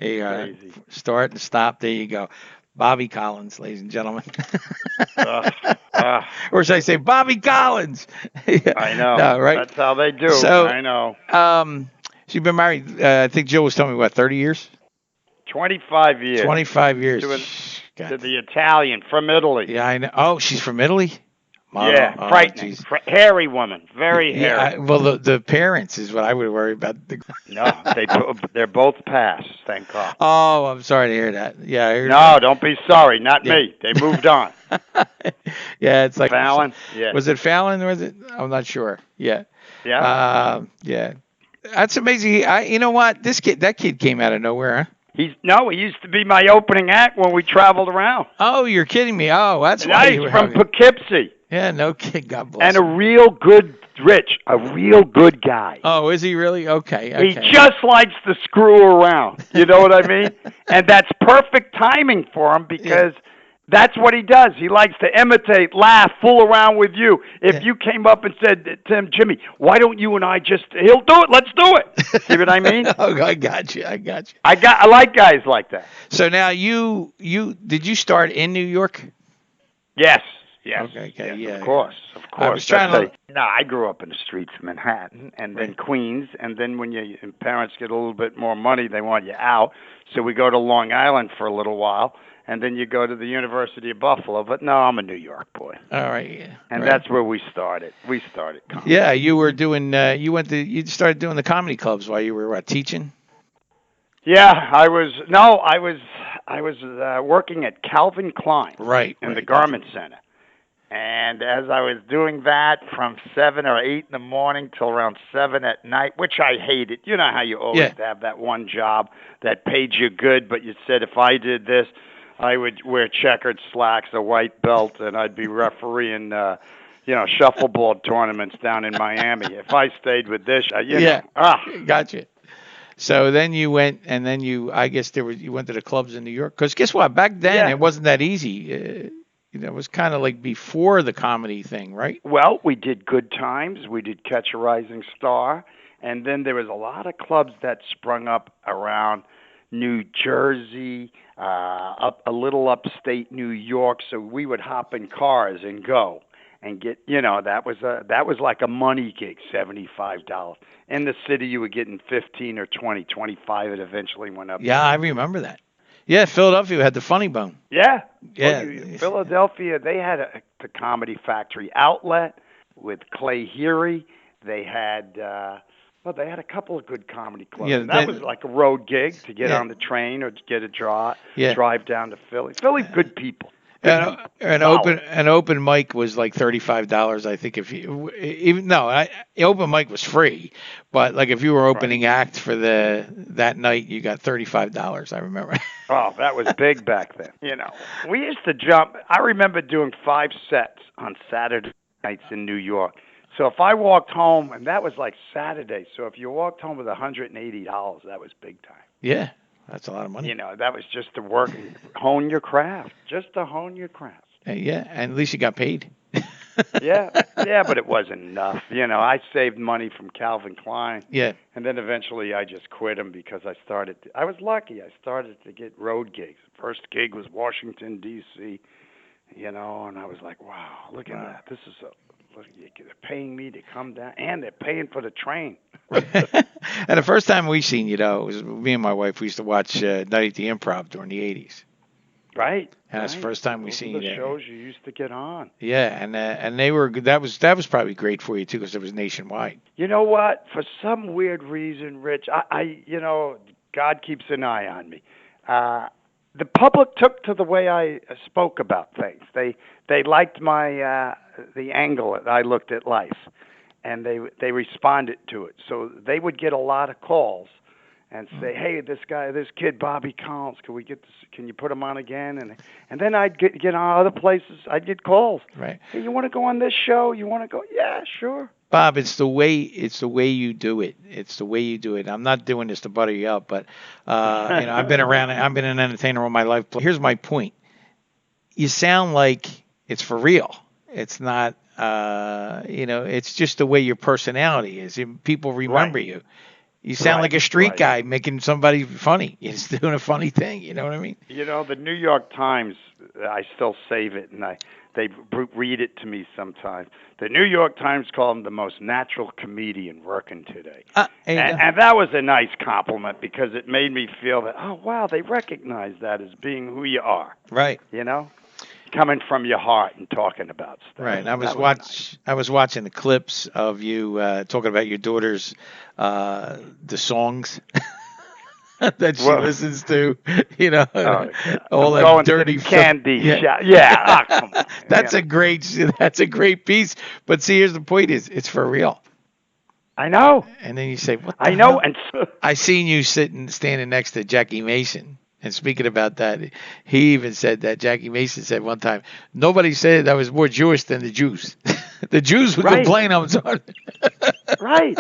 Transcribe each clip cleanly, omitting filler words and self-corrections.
There you go. Crazy. Start and stop. There you go. Bobby Collins, ladies and gentlemen. Ugh, ugh. Or should I say Bobby Collins? Yeah. I know. No, right? That's how they do. So, I know. so you've been married, I think Jill was telling me, what, 30 years? 25 years 25 years. to, to God. the Italian from Italy. Yeah, I know. Oh, she's from Italy? Yeah, Oh, frightening. jeez. Hairy woman. Very Yeah, hairy. well, the parents is what I would worry about. No, they're both passed, thank God. Oh, I'm sorry to hear that. Yeah, I heard No, don't be sorry. Not Yeah. me. They moved on. Yeah, it's like Fallon? Yeah. Was it Fallon? Was it? I'm not sure. Yeah. Yeah. Yeah. That's amazing. You know what? That kid came out of nowhere, huh? He used to be my opening act when we traveled around. Oh, you're kidding me. Oh, that's And why he's from Poughkeepsie. Yeah, no kid. God bless And a him. real good, a real good guy. Oh, is he really? Okay. He just likes to screw around. You know what I mean? And that's perfect timing for him because that's what he does. He likes to imitate, laugh, fool around with you. If you came up and said to him, Jimmy, why don't you and I he'll do it. Let's do it. See what I mean? Oh, I got you. I like guys like that. So now did you start in New York? Yes. Yes. Okay. Yes, Yeah. Of course. I was trying to. No, I grew up in the streets of Manhattan and then Queens, and then when your parents get a little bit more money, they want you out. So we go to Long Island for a little while, and then you go to the University of Buffalo. But no, I'm a New York boy. All right. Yeah. And that's where we started. We started comedy. Yeah, you were doing. You started doing the comedy clubs while you were teaching. Yeah, I was working at Calvin Klein, in the Garment Center. And as I was doing that from 7 or 8 in the morning till around 7 at night, which I hated. You know how you always have that one job that paid you good, but you said if I did this, I would wear checkered slacks, a white belt, and I'd be refereeing, shuffleboard tournaments down in Miami. If I stayed with this, Gotcha. So then you went, and then I guess you went to the clubs in New York. Because guess what? Back then, it wasn't that easy. It was kind of like before the comedy thing, right? Well, we did Good Times. We did Catch a Rising Star. And then there was a lot of clubs that sprung up around New Jersey, up a little upstate New York. So we would hop in cars and go and get, that was like a money gig, $75. In the city, you were getting 15 or 20, 25. It eventually went up. Yeah, I remember that. Yeah, Philadelphia had the Funny Bone. Yeah. Yeah. Well, Philadelphia, they had the Comedy Factory outlet with Clay Heery. They had, they had a couple of good comedy clubs. Yeah, that was like a road gig to get on the train or to get a drive down to Philly. Philly's good people. An open mic was like $35. I think open mic was free, but like if you were opening act for that night, you got $35. I remember. Oh, that was big back then. We used to jump. I remember doing 5 sets on Saturday nights in New York. So if I walked home, and that was like Saturday. So if you walked home with $180, that was big time. Yeah. That's a lot of money. That was just to work, hone your craft, just to hone your craft. Yeah, and at least you got paid. yeah, but it wasn't enough. I saved money from Calvin Klein. Yeah. And then eventually I just quit them because I was lucky. I started to get road gigs. First gig was Washington, D.C., and I was like, wow, look at that. This is they're paying me to come down, and they're paying for the train. And the first time we seen you, it was me and my wife. We used to watch Night at the Improv during the 80s. Right. And that's the first time we seen you there. The shows you used to get on. Yeah, and they were that was probably great for you too because it was nationwide. You know what? For some weird reason, Rich, I God keeps an eye on me. The public took to the way I spoke about things. They liked my the angle that I looked at life, and they responded to it. So they would get a lot of calls and say, "Hey, this kid, Bobby Collins, can you put him on again?" And then I'd get on other places. I'd get calls. Right. Hey, you want to go on this show? You want to go? Yeah, sure. Bob, it's the way you do it. It's the way you do it. I'm not doing this to butter you up, but I've been around. I've been an entertainer all my life. Here's my point. You sound like it's for real. It's not. It's just the way your personality is. People remember you. You sound like a street right. guy making somebody funny. He's doing a funny thing. You know what I mean? You know, the New York Times, I still save it, and they read it to me sometimes. The New York Times called him the most natural comedian working today. And that was a nice compliment because it made me feel that, oh, wow, they recognize that as being who you are. Right. You know? Coming from your heart and talking about stuff. Right. Nice. I was watching the clips of you talking about your daughter's the songs that she listens to. You know, all that dirty candy stuff. shop. Yeah. Oh, come on. That's a great piece. But see, here's the point: it's for real. I know. And then you say, "What?" I know. Hell? And I seen you standing next to Jackie Mason. And speaking about that, he even said that Jackie Mason said one time, nobody said I was more Jewish than the Jews. The Jews would complain I was on. Right.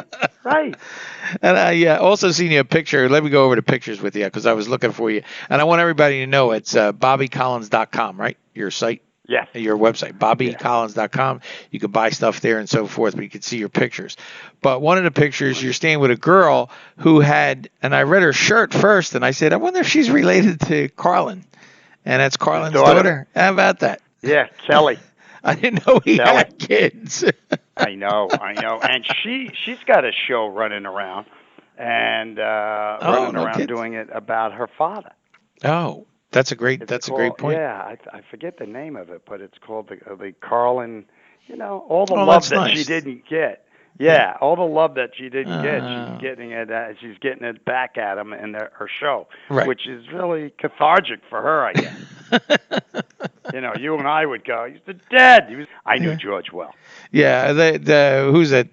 And I also seen you a picture. Let me go over the pictures with you because I was looking for you. And I want everybody to know it's BobbyCollins.com, right? Your site? Yes. Your website, BobbyCollins.com. You can buy stuff there and so forth, but you can see your pictures. But one of the pictures, you're staying with a girl who had, and I read her shirt first, and I said, I wonder if she's related to Carlin. And that's Carlin's daughter. How about that? Yeah, Kelly. I didn't know he had kids. I know. And she's got a show running around and doing it about her father. Oh. That's a great point. Yeah, I forget the name of it, but it's called the Carlin. You know, all the love that she didn't get. Yeah, all the love that she didn't get, she's getting it. She's getting it back at him in her show, which is really cathartic for her, I guess. You know, you and I would go. He's dead. I knew George well. Yeah, who's that?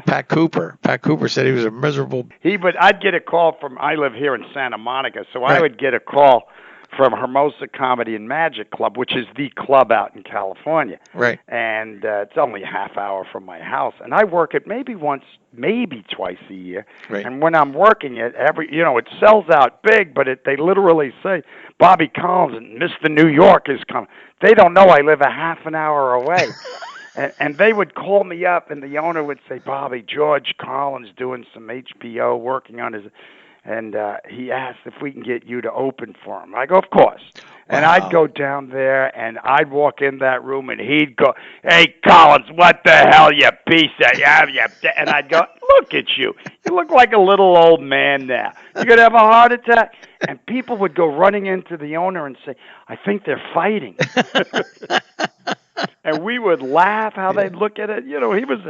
Pat Cooper. Pat Cooper said he was a miserable. I'd get a call from. I live here in Santa Monica, so I would get a call from Hermosa Comedy and Magic Club, which is the club out in California. Right. And it's only a half hour from my house, and I work it maybe twice a year. Right. And when I'm working it, it sells out big, but they literally say Bobby Collins and Mr. New York is coming. They don't know I live a half an hour away. And they would call me up, and the owner would say, Bobby, George Collins doing some HBO, working on his, and he asked if we can get you to open for him. I go, of course. And I'd go down there, and I'd walk in that room, and he'd go, hey, Collins, what the hell, you piece of... And I'd go, look at you. You look like a little old man now. You're going to have a heart attack? And people would go running into the owner and say, I think they're fighting. And we would laugh how they'd look at it. You know, he was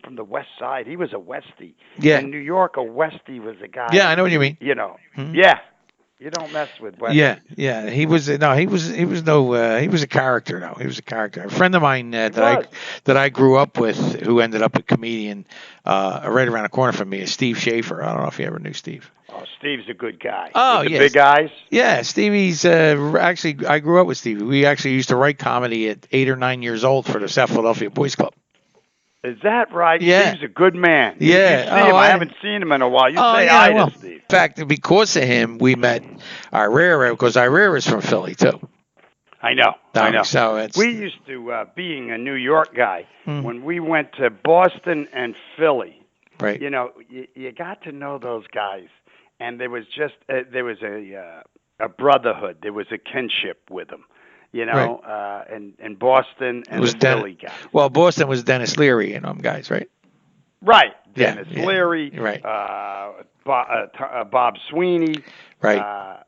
from the West Side. He was a Westie. Yeah. In New York, a Westie was a guy. Yeah, I know what you mean. You know. Mm-hmm. Yeah. You don't mess with Westies. Yeah. He was a character. No, he was a character. A friend of mine that I grew up with, who ended up a comedian, right around the corner from me, is Steve Schaefer. I don't know if you ever knew Steve. Oh, Steve's a good guy. Oh, yeah. Big eyes? Yeah, Stevie's actually, I grew up with Stevie. We actually used to write comedy at 8 or 9 years old for the South Philadelphia Boys Club. Is that right? Yeah. Steve's a good man. Yeah. You see him. I haven't seen him in a while. You say hi to Steve. In fact, because of him, we met Irera, because Irera is from Philly, too. I know. So we used to, being a New York guy, when we went to Boston and Philly, right. You know, you got to know those guys. And there was just a brotherhood. There was a kinship with them, you know. Right. And Boston and the Philly guys. Well, Boston was Dennis Leary and them guys, right? Right. Dennis Leary. Right. Bob Sweeney. Right.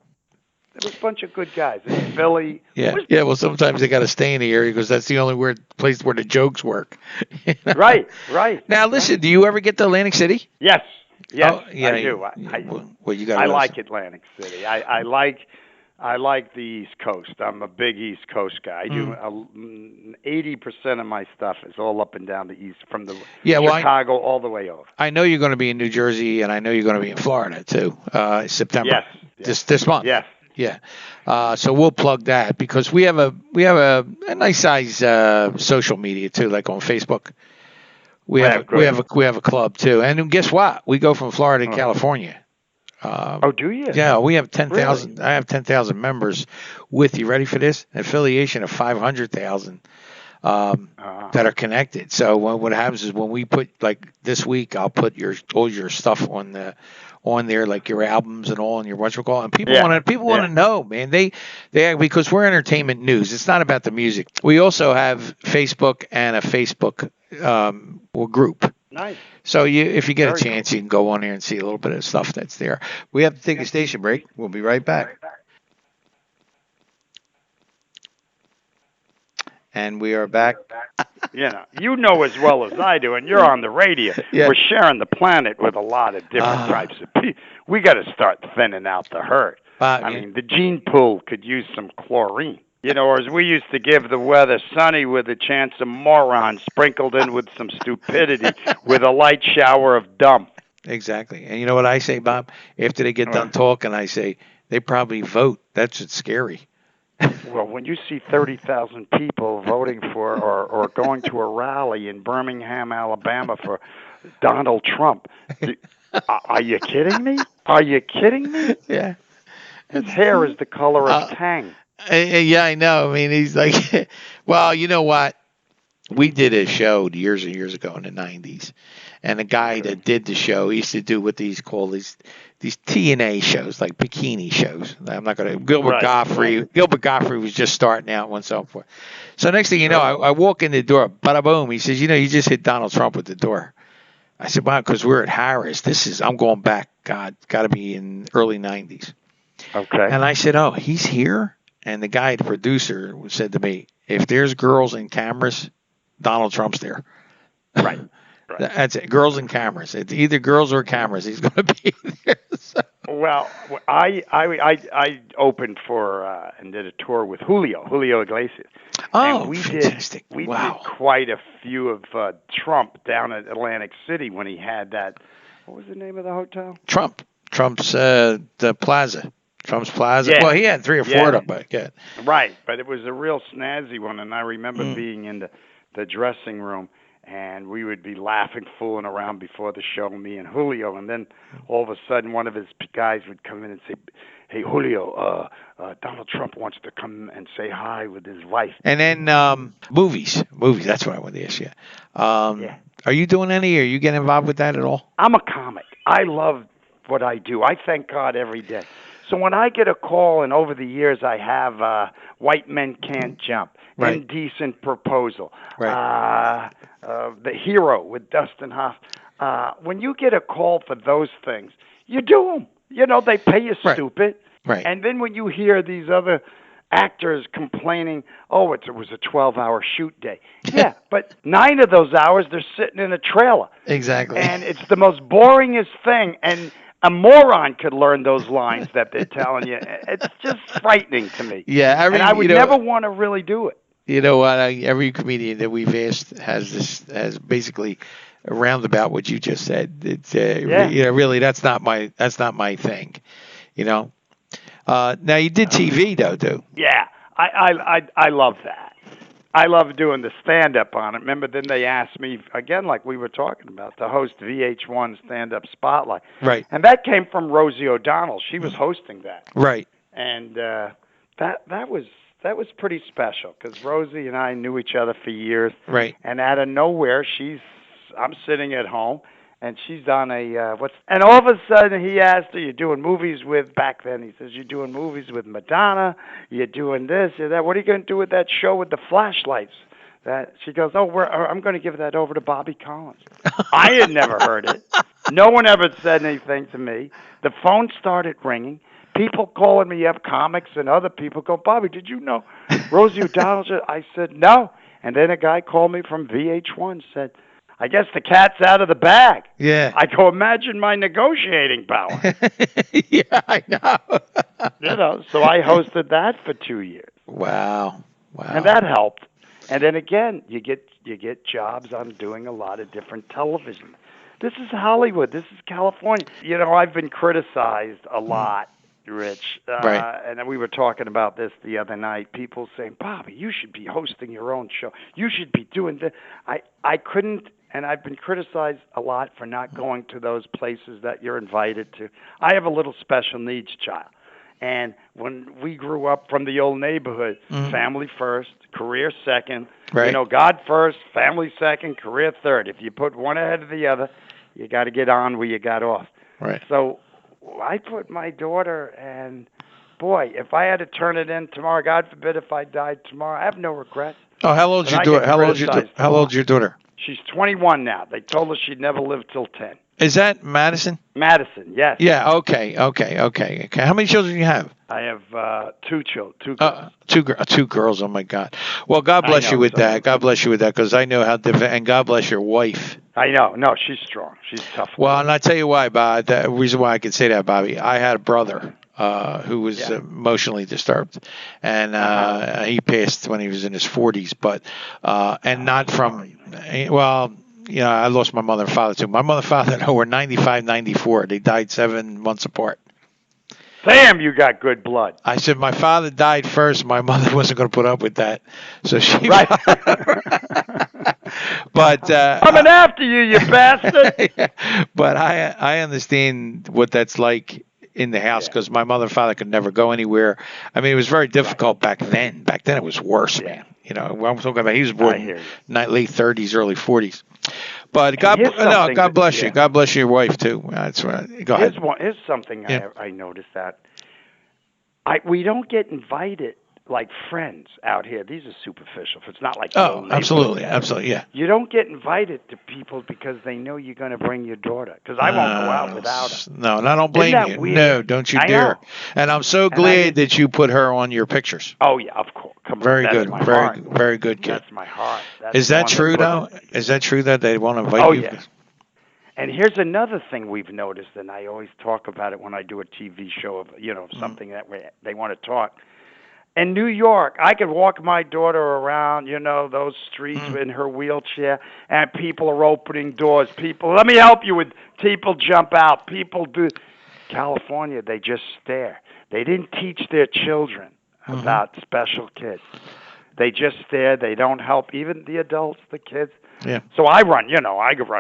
There was a bunch of good guys in Philly. Yeah. Well, sometimes they got to stay in the area because that's the only place where the jokes work. You know? Right. Now, listen. Do you ever get to Atlantic City? Yes. Yes, oh, yeah, I do. I like Atlantic City. I like the East Coast. I'm a big East Coast guy. I do 80% of my stuff is all up and down the East, from the Chicago all the way over. I know you're going to be in New Jersey, and I know you're going to be in Florida too. September. Yes. This month. Yes. Yeah. So we'll plug that because we have a nice size social media too, like on Facebook. We have a club too, and guess what? We go from Florida to California. Do you? Yeah, we have 10,000. Really? I have 10,000 members. With you ready for this? An affiliation of 500,000. that are connected. So what happens is when we put like this week, I'll put all your stuff on there, like your albums and all, and your whatchamacallit, and people want to know, man. They because we're entertainment news. It's not about the music. We also have Facebook and a Facebook group. Nice. So if you get a chance, you can go on there and see a little bit of stuff that's there. We have to take a station break. We'll be right back. And we are back. You know as well as I do, and you're on the radio. Yeah. We're sharing the planet with a lot of different types of people. We got to start thinning out the herd. I mean, the gene pool could use some chlorine. Or as we used to give the weather, sunny with a chance of morons sprinkled in with some stupidity with a light shower of dumb. Exactly. And you know what I say, Bob? After they get done talking, I say, they probably vote. That's what's scary. Well, when you see 30,000 people voting for or going to a rally in Birmingham, Alabama for Donald Trump, are you kidding me? Are you kidding me? Yeah. His hair is the color of Tang. Yeah, I know. I mean, he's like, well, you know what? We did a show years and years ago in the 90s. And the guy that did the show, he used to do what these call these TNA shows, like bikini shows. I'm not going to. Gilbert Gottfried was just starting out and so forth. So next thing you know, I walk in the door, bada boom. He says, you just hit Donald Trump with the door. I said, wow, because we're at Harris. I'm going back. God, got to be in early 90s. Okay. And I said, oh, he's here? And the guy, the producer, said to me, if there's girls and cameras, Donald Trump's there. Right. That's it. Girls and cameras. It's either girls or cameras. He's going to be there. So. Well, I opened for and did a tour with Julio Iglesias. Oh, and we fantastic! We did quite a few of Trump down at Atlantic City when he had that. What was the name of the hotel? Trump's the Plaza. Trump's Plaza. Yeah. Well, he had 3 or 4 of them, but yeah. Right, but it was a real snazzy one, and I remember being in the dressing room. And we would be laughing, fooling around before the show, me and Julio. And then all of a sudden, one of his guys would come in and say, hey, Julio, Donald Trump wants to come and say hi with his wife. And then movies. That's what I wanted to ask you. Are you doing any? Are you getting involved with that at all? I'm a comic. I love what I do. I thank God every day. So when I get a call, and over the years I have White Men Can't Jump, Indecent Proposal, The Hero with Dustin Hoff. When you get a call for those things, you do them. They pay you stupid. Right. And then when you hear these other actors complaining, it was a 12-hour shoot day. Yeah, but 9 of those hours they're sitting in a trailer. Exactly. And it's the most boringest thing. And a moron could learn those lines that they're telling you. It's just frightening to me. Yeah, I would never want to really do it. You know what? Every comedian that we've asked has basically roundabout what you just said. It's really that's not my thing. Now you did TV though, dude. Yeah, I love that. I love doing the stand-up on it. Remember, then they asked me, again, like we were talking about, to host VH1 Stand-Up Spotlight. Right. And that came from Rosie O'Donnell. She was hosting that. Right. And that was pretty special because Rosie and I knew each other for years. Right. And out of nowhere, I'm sitting at home, and she's on and all of a sudden he asked her, you're doing movies with, back then he says, you're doing movies with Madonna, you're doing this, you're that, what are you going to do with that show with the flashlights? That she goes, I'm going to give that over to Bobby Collins. I had never heard it. No one ever said anything to me. The phone started ringing. People calling me up, comics and other people go, Bobby, did you know Rosie O'Donnell? I said, no. And then a guy called me from VH1, said, I guess the cat's out of the bag. Yeah. I go, imagine my negotiating power. Yeah, I know. So I hosted that for 2 years. Wow. And that helped. And then again, you get jobs on doing a lot of different television. This is Hollywood. This is California. I've been criticized a lot, Rich. Right. And then we were talking about this the other night. People saying, Bobby, you should be hosting your own show. You should be doing this. I couldn't. And I've been criticized a lot for not going to those places that you're invited to. I have a little special needs child. And when we grew up from the old neighborhood, family first, career second. Right. You know, God first, family second, career third. If you put one ahead of the other, you got to get on where you got off. Right. So I put my daughter, and boy, if I had to turn it in tomorrow, God forbid if I died tomorrow, I have no regrets. Oh, how old's your daughter? How old's your daughter? She's 21 now. They told her she'd never live till 10. Is that Madison? Madison, yes. Yeah. Okay. How many children do you have? I have two girls. Two girls. Oh my God. Well, God bless you with that. God bless you with that, because I know how difficult. And God bless your wife. I know. No, she's strong. She's tough. Well, and I tell you why, Bob. The reason why I can say that, Bobby, I had a brother who was emotionally disturbed, and he passed when he was in his 40s. But and not from well. You know, I lost my mother and father too. My mother and father were 95, 94. They died 7 months apart. Damn, you got good blood. I said my father died first. My mother wasn't going to put up with that, so she. Right. But coming after you, you bastard. But I understand what that's like in the house, because my mother and father could never go anywhere. I mean, it was very difficult back then. Back then, it was worse, man. You know, I'm talking about he was born in late 30s, early 40s. But God bless you. God bless your wife too. That's right. Go ahead. Here's something I noticed that we don't get invited like friends out here. These are superficial. It's not like absolutely, yeah. You don't get invited to people because they know you're going to bring your daughter. Because I won't go out without her. No, and I don't blame you. Weird? No, don't you dare. And I'm so glad that you put her on your pictures. Oh yeah, of course. Very good, very good kid. That's my heart. Is that true though? Is that true that they want to invite you? Oh yeah. And here's another thing we've noticed, and I always talk about it when I do a TV show of something that they want to talk. In New York, I could walk my daughter around, those streets in her wheelchair, and people are opening doors. People, let me help you with. People jump out. People do. California, they just stare. They didn't teach their children about special kids. They just stare. They don't help even the adults, the kids. Yeah. So I run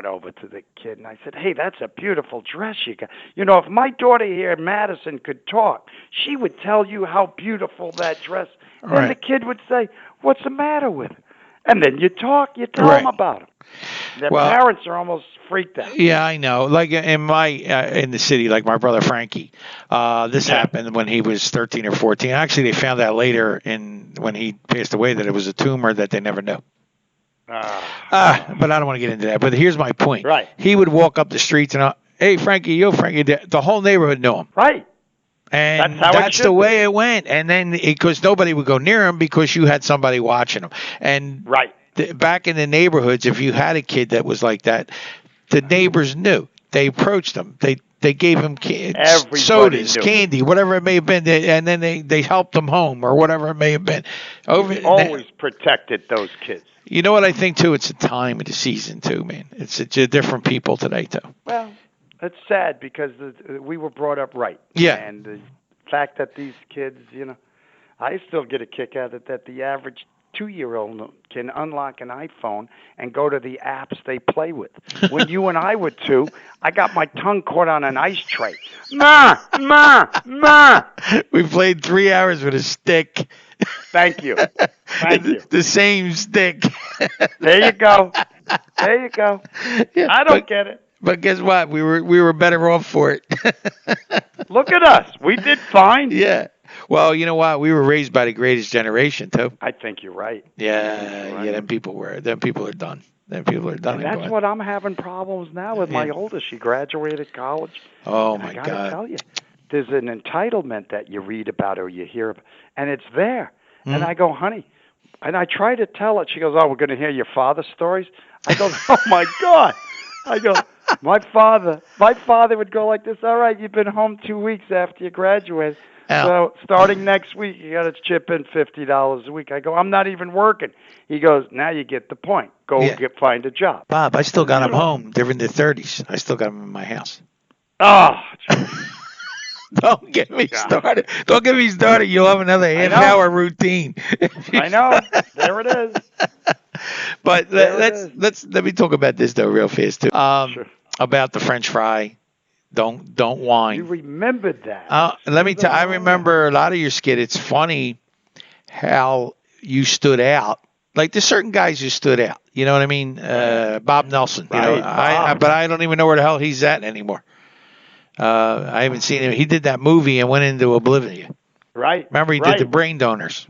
over to the kid and I said, "Hey, that's a beautiful dress you got. If my daughter here, Madison, could talk, she would tell you how beautiful that dress." Right. And the kid would say, "What's the matter with her?" And then you tell them about them. Their parents are almost freaked out. Yeah, I know. Like in the city, like my brother Frankie, this happened when he was 13 or 14. Actually, they found out later when he passed away that it was a tumor that they never knew. But I don't want to get into that. But here's my point. Right. He would walk up the streets and, "Hey, Frankie, Frankie." The whole neighborhood knew him. Right. And that's the way it went. And then because nobody would go near him because you had somebody watching him. And back in the neighborhoods, if you had a kid that was like that, the neighbors knew. They approached him. They gave him sodas, candy, whatever it may have been, and then they helped them home or whatever it may have been. Always protected those kids. You know what I think too? It's a time of the season too, man. It's different people today too. Well, it's sad because we were brought up right. Yeah. And the fact that these kids, I still get a kick out of it that the average 2-year-old can unlock an iPhone and go to the apps they play with. When you and I were 2, I got my tongue caught on an ice tray. Ma, ma, ma. We played 3 hours with a stick. Thank you. The same stick. There you go. Yeah, I don't get it. But guess what? We were better off for it. Look at us. We did fine. Yeah. Well, you know what? We were raised by the greatest generation too. I think you're right. Yeah. Them people are done. Them people are done. And that's what I'm having problems now with my oldest. She graduated college. Oh my God! God! I gotta tell you, there's an entitlement that you read about or you hear about, and it's there. And I go, "Honey," and I try to tell it. She goes, "Oh, we're going to hear your father's stories." I go, "Oh my God!" I go, my father would go like this. "All right, you've been home 2 weeks after you graduated. So starting next week, you got to chip in $50 a week." I go, "I'm not even working." He goes, "Now you get the point. Go find a job." Bob, I still got him home. They're in their 30s. I still got him in my house. Oh, don't get me started. Don't get me started. You'll have another half-hour routine. I know. There it is. But let me talk about this though real fast too. Sure. About the French fry. Don't You whine. remembered that. Let me tell. I Smooth on that. remember a lot of your skit. It's funny how you stood out. Like there's certain guys who stood out. You know what I mean? Bob Nelson. You know, Right, Bob. but I don't even know where the hell he's at anymore. I haven't seen him. He did that movie and went into oblivion. Right, Remember, he did the right, brain donors.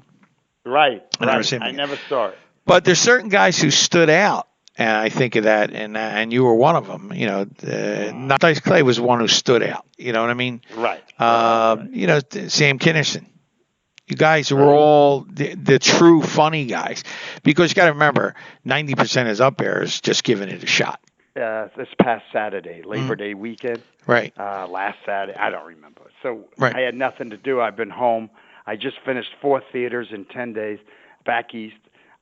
right, I never right. seen him I again. never saw it. But there's certain guys who stood out, and I think of that, and you were one of them. You know, not Dice Clay was one who stood out. You know what I mean? Right, You know, Sam Kinison. You guys were right. all the true funny guys, because you got to remember, 90% is up there is just giving it a shot. This past Saturday, Labor Day weekend, Right. last Saturday, I don't remember. So Right. I had nothing to do. I've been home. I just finished 4 theaters in 10 days back east.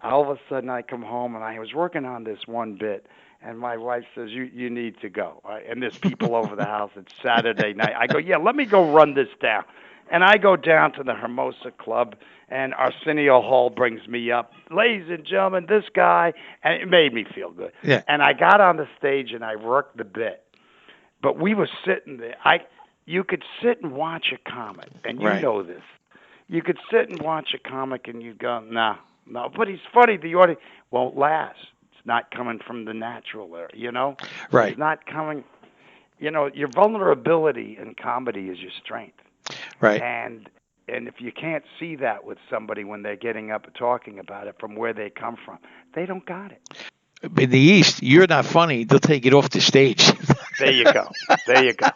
All of a sudden, I come home, and I was working on this one bit, and my wife says, you need to go. And there's people over the house. It's Saturday night. I go, yeah, let me go run this down. And I go down to the Hermosa Club, and Arsenio Hall brings me up. Ladies and gentlemen, this guy, and it made me feel good. Yeah. And I got on the stage, and I worked the bit. But we were sitting there. You could sit and watch a comic, and you Right. know this. You could sit and watch a comic, and you go, no. But he's funny. The audience won't last. It's not coming from the natural area, you know? Right. It's not coming. You know, your vulnerability in comedy is your strength. Right. And if you can't see that with somebody when they're getting up and talking about it from where they come from, they don't got it. In the East, you're not funny. They'll take it off the stage. There you go. There you go.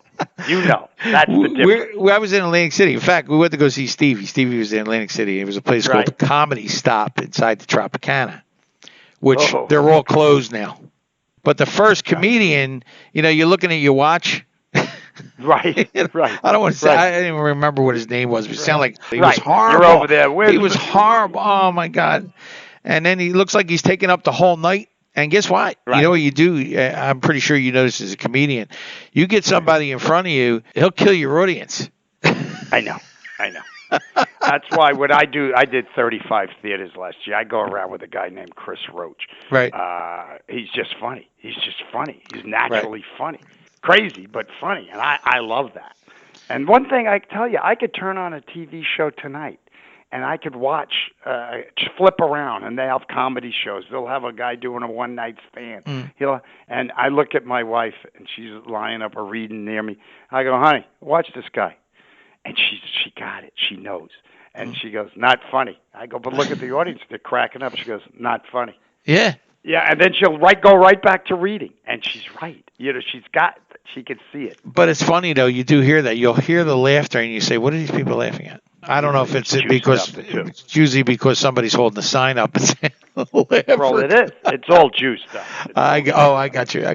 You know. That's the difference. I was in Atlantic City. In fact, we went to go see Stevie. Stevie was in Atlantic City. It was a place called the Comedy Stop inside the Tropicana, which they're all closed now. But the first comedian, you know, you're looking at your watch. Right, right. I don't want to say. I didn't even remember what his name was. But it sounded like he Right. was horrible. You're over there. He was horrible. Oh my God! And then he looks like he's taking up the whole night. And guess what? Right. You know what you do? I'm pretty sure you know this as a comedian. You get somebody in front of you, he'll kill your audience. I know. That's why what I do, I did 35 theaters last year. I go around with a guy named Chris Roach. Right. He's just funny. He's naturally funny. Crazy, but funny. And I love that. And one thing I tell you, I could turn on a TV show tonight, and I could watch, flip around, and they have comedy shows. They'll have a guy doing a one-night stand. And I look at my wife, and she's lying up or reading near me. I go, honey, watch this guy. And she got it. She knows. And she goes, not funny. I go, but look at the audience. They're cracking up. She goes, not funny. Yeah. Yeah, and then she'll go right back to reading. And she's right. You know, she can see it. But it's funny, though. You do hear that. You'll hear the laughter, and you say, what are these people laughing at? I don't know if it's because it's usually because somebody's holding a sign up and saying, well, it is. It's all juice stuff. I got you.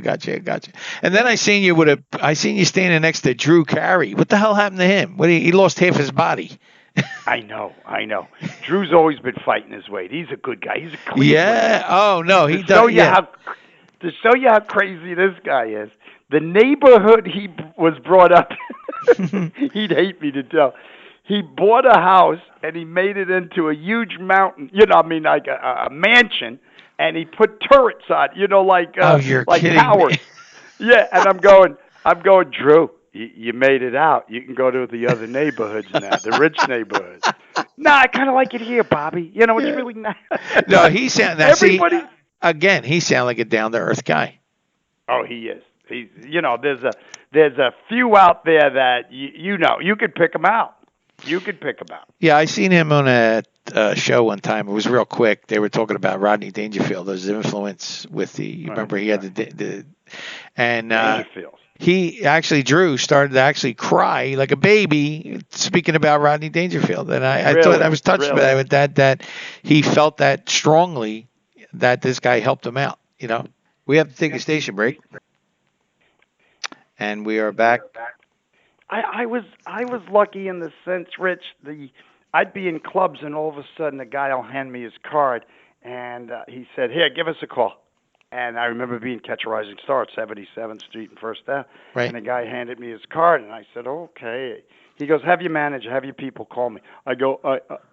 And then I seen you standing next to Drew Carey. What the hell happened to him? He lost half his body. I know. Drew's always been fighting his weight. He's a good guy. He's a Cleveland. Yeah. Oh no, he does. To show you how crazy this guy is, the neighborhood he was brought up, he'd hate me to tell. He bought a house and he made it into a huge mountain. You know, I mean, like a mansion, and he put turrets on. You know, like you're like kidding towers. me. Yeah, and I'm going, Drew. You made it out. You can go to the other neighborhoods now, the rich neighborhoods. No, I kind of like it here, Bobby. You know, it's really nice. No, he sound. Everybody. He sound like a down to earth guy. Oh, he is. He's. You know, there's a few out there that you know you could pick them out. You could pick them out. Yeah, I seen him on a show one time. It was real quick. They were talking about Rodney Dangerfield, his influence with the. You remember he had the and Dangerfield. He actually, Drew, started to actually cry like a baby speaking about Rodney Dangerfield. And I thought I was touched by that, with that he felt that strongly that this guy helped him out. You know, we have to take a station break. And we are back. I was lucky in the sense, Rich, I'd be in clubs and all of a sudden a guy will hand me his card and he said, here, give us a call. And I remember being Catch a Rising Star at 77th Street and First Ave. Right. And the guy handed me his card, and I said, okay. He goes, have your manager, have your people call me. I go,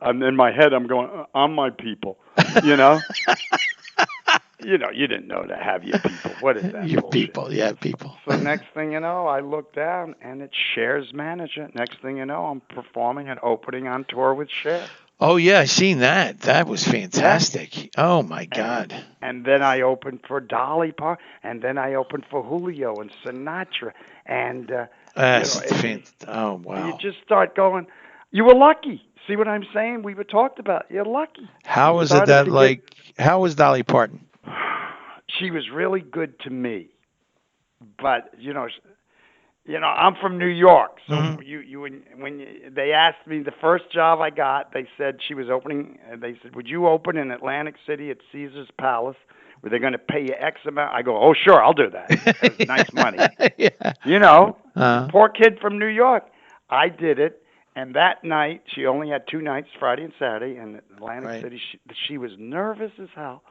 I'm in my head, I'm going, I'm my people, you know? You didn't know to have your people. What is that Your bullshit? people, yeah, people. So next thing you know, I look down and it's Cher's manager. Next thing you know, I'm performing and opening on tour with Cher. Oh yeah, I seen that. That was Yeah. fantastic. Oh my And God. and then I opened for Dolly Parton, and then I opened for Julio and Sinatra, and Oh you wow. just start going. You were lucky. See what I'm saying? We were talked about. You're lucky. How You was it started that to get. like? How was Dolly Parton? She was really good to me, but I'm from New York, so Hmm. they asked me the first job I got, they said she was opening. They said, "Would you open in Atlantic City at Caesar's Palace? Were they going to pay you X amount?" I go, "Oh, sure, I'll do that. That's nice money." Yeah. You know, Uh, poor kid from New York. I did it, and that night she only had 2 nights, Friday and Saturday, in Atlantic right. City. She was nervous as hell,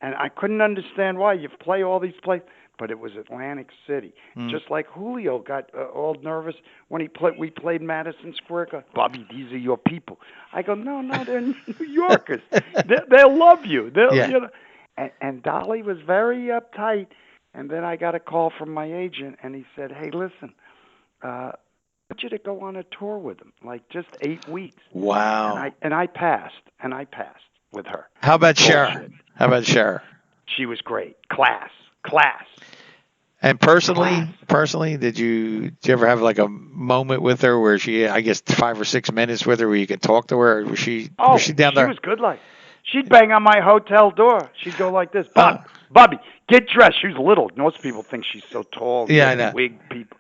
and I couldn't understand why. You play all these places, but it was Atlantic City. Mm. Just like Julio got all nervous when we played Madison Square Garden. Bobby, these are your people. I go, no, they're New Yorkers. They'll love you. Yeah. And Dolly was very uptight. And then I got a call from my agent, and he said, "Hey, listen, I want you to go on a tour with them, like just 8 weeks." And Wow. I passed, with her. How about Cher? Bullshit. How about Cher? She was great. Class. And Class. personally, did you ever have like a moment with her where she, I guess, 5 or 6 minutes with her where you could talk to her? Or was Oh, she down she there? was good. Like she'd bang on my hotel door. She'd go like this, Oh, Bobby, get dressed. She was little. Most people think she's so tall. yeah, I Those know. wig people.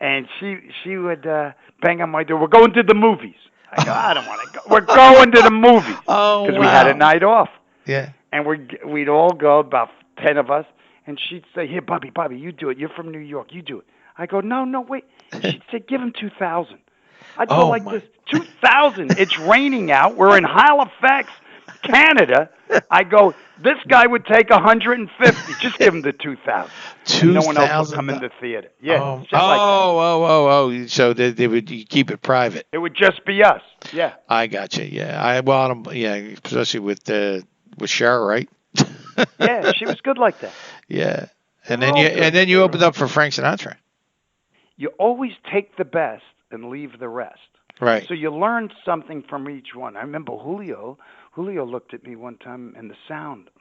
And she would bang on my door. We're going to the movies. I go, I don't want to go. We're going to the movies Oh because we had a wow. night off, Yeah. and we'd all go, about 10 of us, and she'd say, "Here, Bobby, you do it. You're from New York. You do it." I go, "No, wait." She'd say, "Give him 2,000." I'd go Oh like my. this, 2,000. It's raining out. We're in Halifax, Canada. I go, this guy would take 150. Just give him the 2,000, and Two no one else will thousand. come in the theater. Yeah, Oh, shit like that. So they would you keep it private. It would just be us. Yeah, I got you. Yeah. Yeah, especially with Cher, right? yeah. She was good like that. Yeah. They And were then all good. you opened up for Frank Sinatra. You always take the best and leave the rest. Right. So you learn something from each one. I remember Julio. Julio looked at me one time, and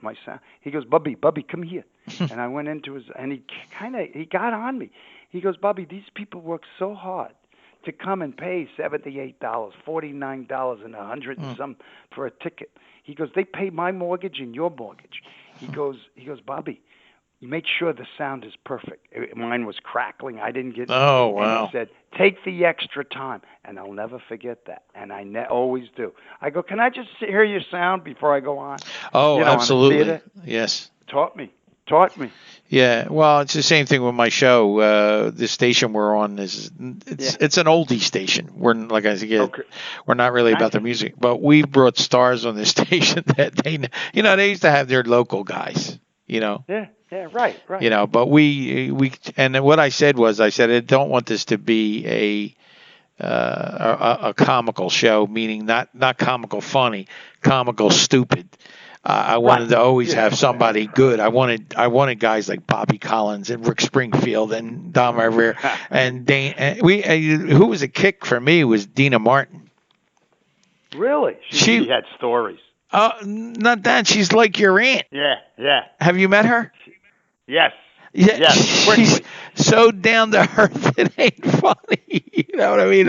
my sound. He goes, Bubby, come here. And I went into and he got on me. He goes, Bobby, these people work so hard to come and pay $78, $49, and 100 and Mm. some for a ticket. He goes, they pay my mortgage and your mortgage. He goes, Bobby, you make sure the sound is perfect. Mine was crackling. I didn't get. Oh And he wow. said, take the extra time. And I'll never forget that. And I always do. I go, can I just hear your sound before I go on? Oh, On the absolutely. theater. Yes. Taught me. Yeah. Well, it's the same thing with my show. The station we're on Yeah. it's an oldie station. We're like I said, Okay. we're not really Nice. about the music, but we brought stars on the station that they used to have their local guys. Yeah. Right. But and then what I said was I said I don't want this to be a comical show, meaning not comical funny, comical stupid. I Right. wanted to always Yeah. have somebody good. I wanted guys like Bobby Collins and Rick Springfield and Don Rivera and Dane. And who was a kick for me was Dina Martin. Really? She had stories. Not that she's like your aunt. Yeah. Have you met her? Yes. Yeah, Yes. she's Quickly. so down to earth. It ain't funny. You know what I mean?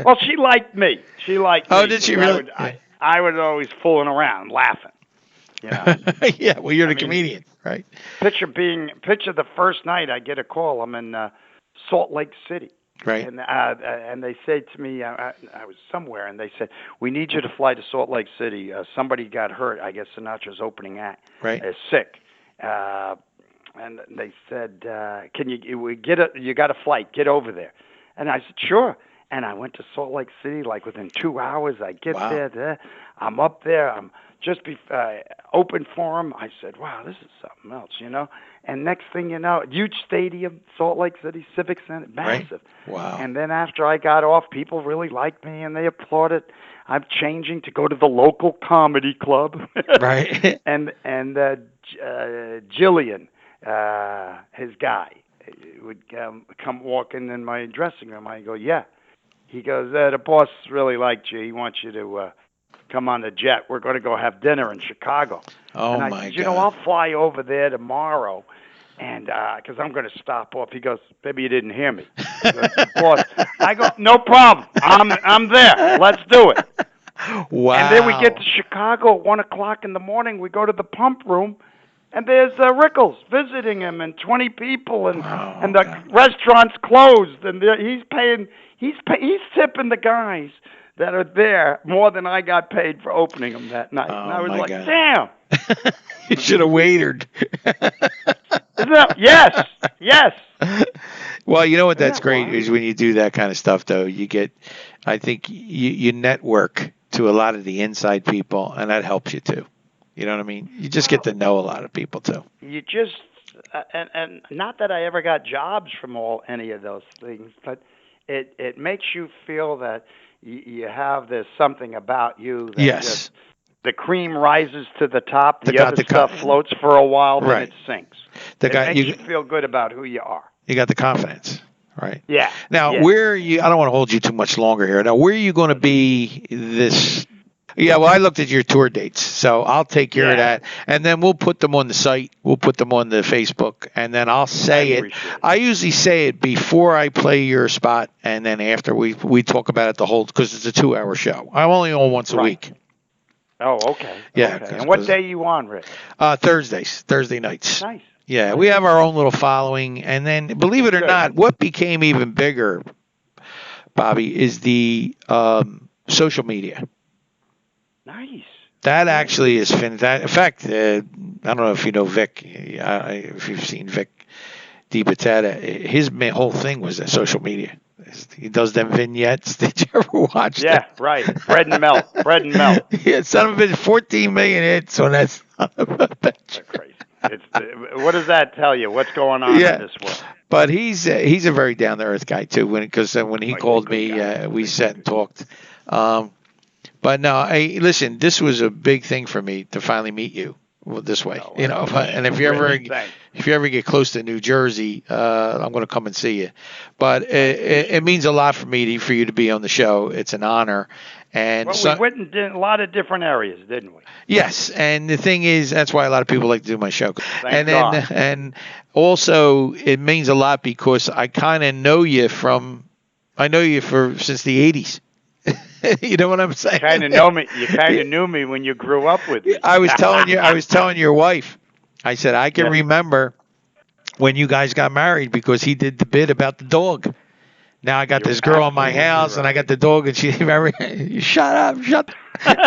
Well, she liked me. Oh, did she really? I was always fooling around, laughing. Yeah. Well, you're I the mean, comedian, right? Picture the first night I get a call. I'm in Salt Lake City, Right. and they say to me, I was somewhere, and they said, we need you to fly to Salt Lake City. Somebody got hurt. I guess Sinatra's opening act is sick. And they said, can you got a flight? Get over there. And I said, sure. And I went to Salt Lake City like within 2 hours. I get Wow. there. I'm up there. I'm just open forum. I said, wow, this is something else, you know. And next thing you know, huge stadium, Salt Lake City Civic Center, Right. massive. Wow. And then after I got off, people really liked me and they applauded. I'm changing to go to the local comedy club. Right. and Jillian, his guy, would come walking in my dressing room. I go, yeah. He goes, the boss really liked you. He wants you to come on the jet. We're going to go have dinner in Chicago. Oh And I my said, God. I'll fly over there tomorrow, and because I'm going to stop off. He goes, maybe you didn't hear me. He goes, boss. I go, no problem. I'm there. Let's do it. Wow. And then we get to Chicago at 1:00 in the morning. We go to the pump room, and there's Rickles visiting him, and 20 people, and the God. restaurant's closed, and he's tipping the guys that are there more than I got paid for opening them that night. And I was my like, God. damn. You should have waited. Isn't that, yes. Well, you know what? Isn't That's that great wild? is when you do that kind of stuff, though. You get, I think you network to a lot of the inside people, and that helps you too. You know what I mean? You just get to know a lot of people too. You just and not that I ever got jobs from any of those things, but it makes you feel that you have this something about you that Yes. just the cream rises to the top, the got other the stuff floats for a while, then Right. it sinks. The guy, It makes you feel good about who you are. you got the confidence, right? Yeah. Now, yeah. where are you? I don't want to hold you too much longer here. Now, where are you going to be this? Yeah, well, I looked at your tour dates, so I'll take care of Yeah. that, and then we'll put them on the site. We'll put them on the Facebook, and then I'll say it. I usually say it before I play your spot, and then after we talk about it the whole because it's a 2-hour show. I'm only on once a week. Oh, okay. Yeah. Okay. And what day you on, Rick? Thursday nights. Nice. Yeah, we have our own little following, and then believe it or not, what became even bigger, Bobby, is the social media. Nice. That actually is fantastic. In fact, I don't know if you know Vic, if you've seen Vic DiBattista, his whole thing was that social media. He does them vignettes. Did you ever watch Yeah, that? right. Bread and milk. Yeah, son of a bitch, 14 million hits on that son of a bitch. That's crazy. What does that tell you? What's going on in this world? But he's a very down to earth guy too. Because when he called me, we sat and talked. But no, listen. This was a big thing for me to finally meet you this way. And if you ever get close to New Jersey, I'm going to come and see you. But it means a lot for you to be on the show. It's an honor. And we went in a lot of different areas, didn't we? Yes, and the thing is, that's why a lot of people like to do my show. Thank God. And also it means a lot because I kind of know you since the 80s. You know what I'm saying? You kind of know me. You kind of knew me when you grew up with me. I was telling your wife. I said I can remember when you guys got married because he did the bit about the dog. Now I got this girl in my house, and I got the dog, and she shut up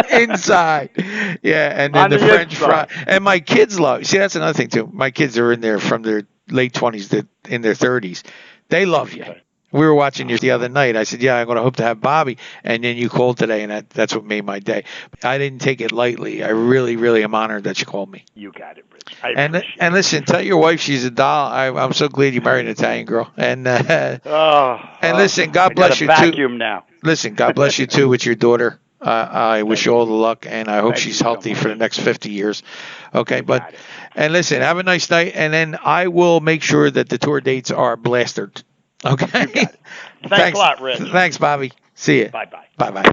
inside. Yeah, and then the French fry. And my kids love. See, that's another thing too. My kids are in there from their late 20s to in their 30s. They love you. We were watching yours the other night. I said, yeah, I'm going to hope to have Bobby. And then you called today, and that's what made my day. I didn't take it lightly. I really, really am honored that you called me. You got it, Rich. And listen, tell your wife she's a doll. I'm so glad you married an Italian girl. And listen, God bless you too. Vacuum now. Listen, God bless you too with your daughter. I wish you all the luck, and I hope she's healthy for the next 50 years. Okay, and listen, have a nice night, and then I will make sure that the tour dates are blasted. Okay. You got it. Thanks a lot, Rich. Thanks, Bobby. See you. Bye-bye. Bye-bye.